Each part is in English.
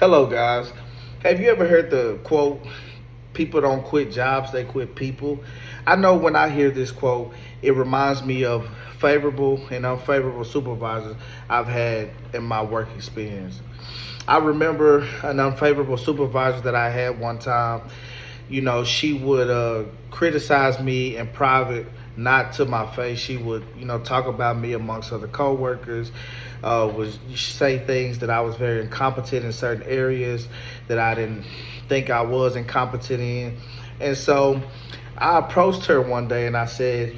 Hello, guys. Have you ever heard the quote, people don't quit jobs, they quit people? I know when I hear this quote, it reminds me of favorable and unfavorable supervisors I've had in my work experience. I remember an unfavorable supervisor that I had one time. She would criticize me in private, not to my face. She would, talk about me amongst other coworkers. Was say things that I was very incompetent in certain areas that I didn't think I was incompetent in, and so I approached her one day and I said,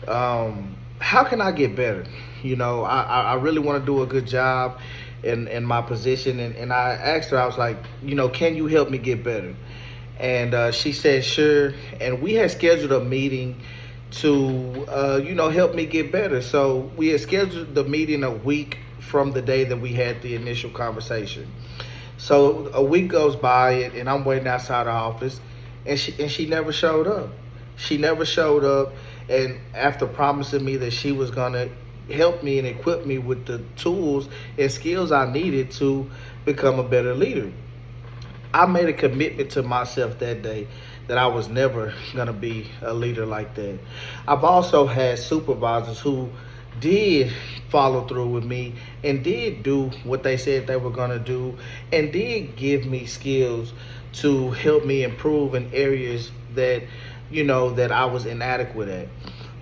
how can I get better? I really want to do a good job in my position, and I asked her, I was like, can you help me get better? And she said sure, and we had scheduled a meeting to help me get better. So we had scheduled the meeting a week from the day that we had the initial conversation. So a week goes by, and I'm waiting outside the office, and she never showed up. She never showed up, and after promising me that she was gonna help me and equip me with the tools and skills I needed to become a better leader. I made a commitment to myself that day that I was never going to be a leader like that. I've also had supervisors who did follow through with me and did do what they said they were going to do and did give me skills to help me improve in areas that, that I was inadequate at.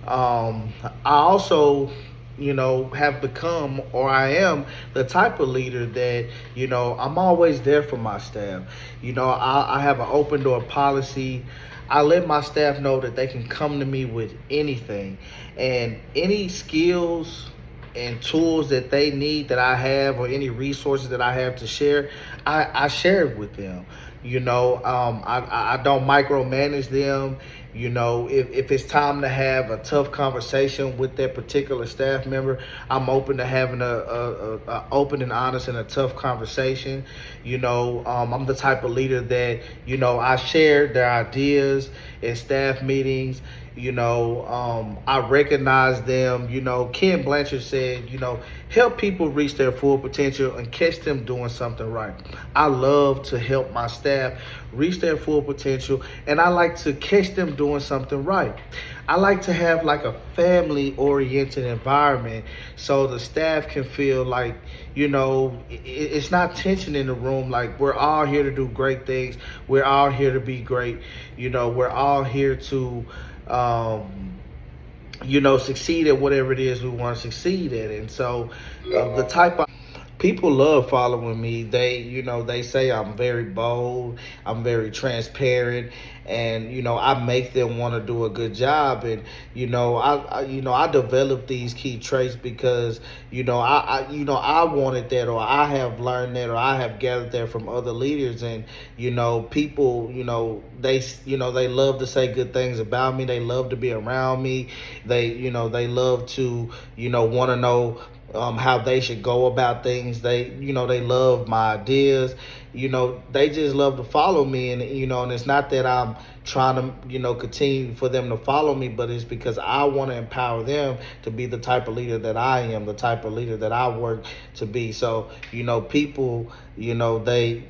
I also have become, or I am the type of leader that, I'm always there for my staff. I have an open door policy. I let my staff know that they can come to me with anything, and any skills and tools that they need that I have, or any resources that I have to share, I share it with them. I don't micromanage them. If it's time to have a tough conversation with that particular staff member, I'm open to having a open and honest and a tough conversation. I'm the type of leader that, I share their ideas in staff meetings. I recognize them. Ken Blanchard said, help people reach their full potential and catch them doing something right. I love to help my staff reach their full potential, and I like to catch them doing something right. I like to have like a family oriented environment so the staff can feel like, it's not tension in the room. Like, we're all here to do great things. We're all here to be great. We're all here to succeed at whatever it is we want to succeed at. And so the type of people love following me. They say I'm very bold, I'm very transparent, and I make them want to do a good job. And I develop these key traits because I wanted that, or I have learned that, or I have gathered that from other leaders. And people, they love to say good things about me. They love to be around me. They love to want to know how they should go about things. They love my ideas. They just love to follow me, and it's not that I'm trying to continue for them to follow me, but it's because I want to empower them to be the type of leader that I am, the type of leader that I work to be. So people, they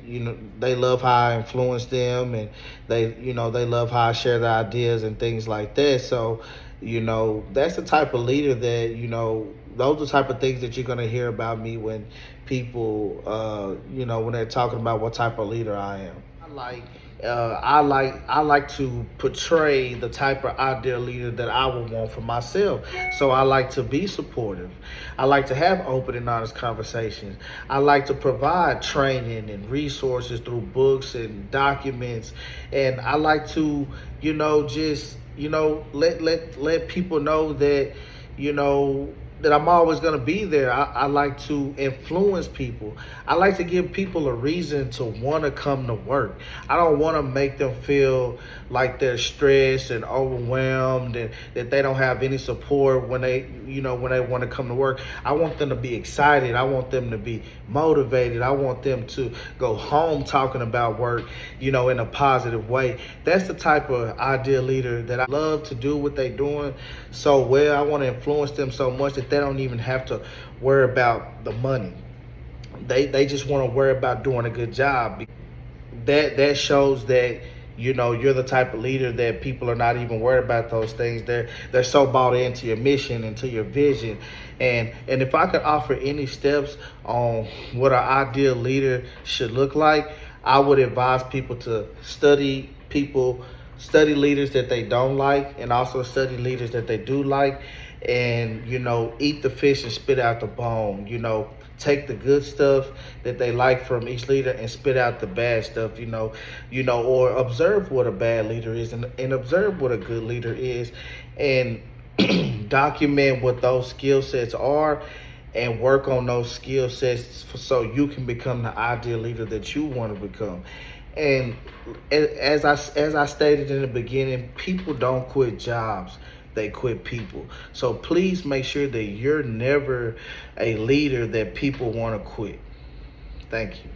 love how I influence them, and they love how I share the ideas and things like that. So that's the type of leader that, those are the type of things that you're going to hear about me when people, when they're talking about what type of leader I am. I like to portray the type of ideal leader that I would want for myself. So I like to be supportive. I like to have open and honest conversations. I like to provide training and resources through books and documents. And I like to, just let people know that, that I'm always going to be there. I like to influence people. I like to give people a reason to want to come to work. I don't want to make them feel like they're stressed and overwhelmed and that they don't have any support when they want to come to work. I want them to be excited. I want them to be motivated. I want them to go home talking about work, in a positive way. That's the type of ideal leader that I love to do what they're doing so well. I want to influence them so much that they don't even have to worry about the money. They just want to worry about doing a good job. That shows that you're the type of leader that people are not even worried about those things. They're so bought into your mission, into your vision. And if I could offer any steps on what an ideal leader should look like, I would advise people to study leaders that they don't like, and also study leaders that they do like, and eat the fish and spit out the bone. Take the good stuff that they like from each leader and spit out the bad stuff. Or observe what a bad leader is, and observe what a good leader is, and document what those skill sets are, and work on those skill sets so you can become the ideal leader that you want to become. And as I stated in the beginning, people don't quit jobs, they quit people. So please make sure that you're never a leader that people want to quit. Thank you.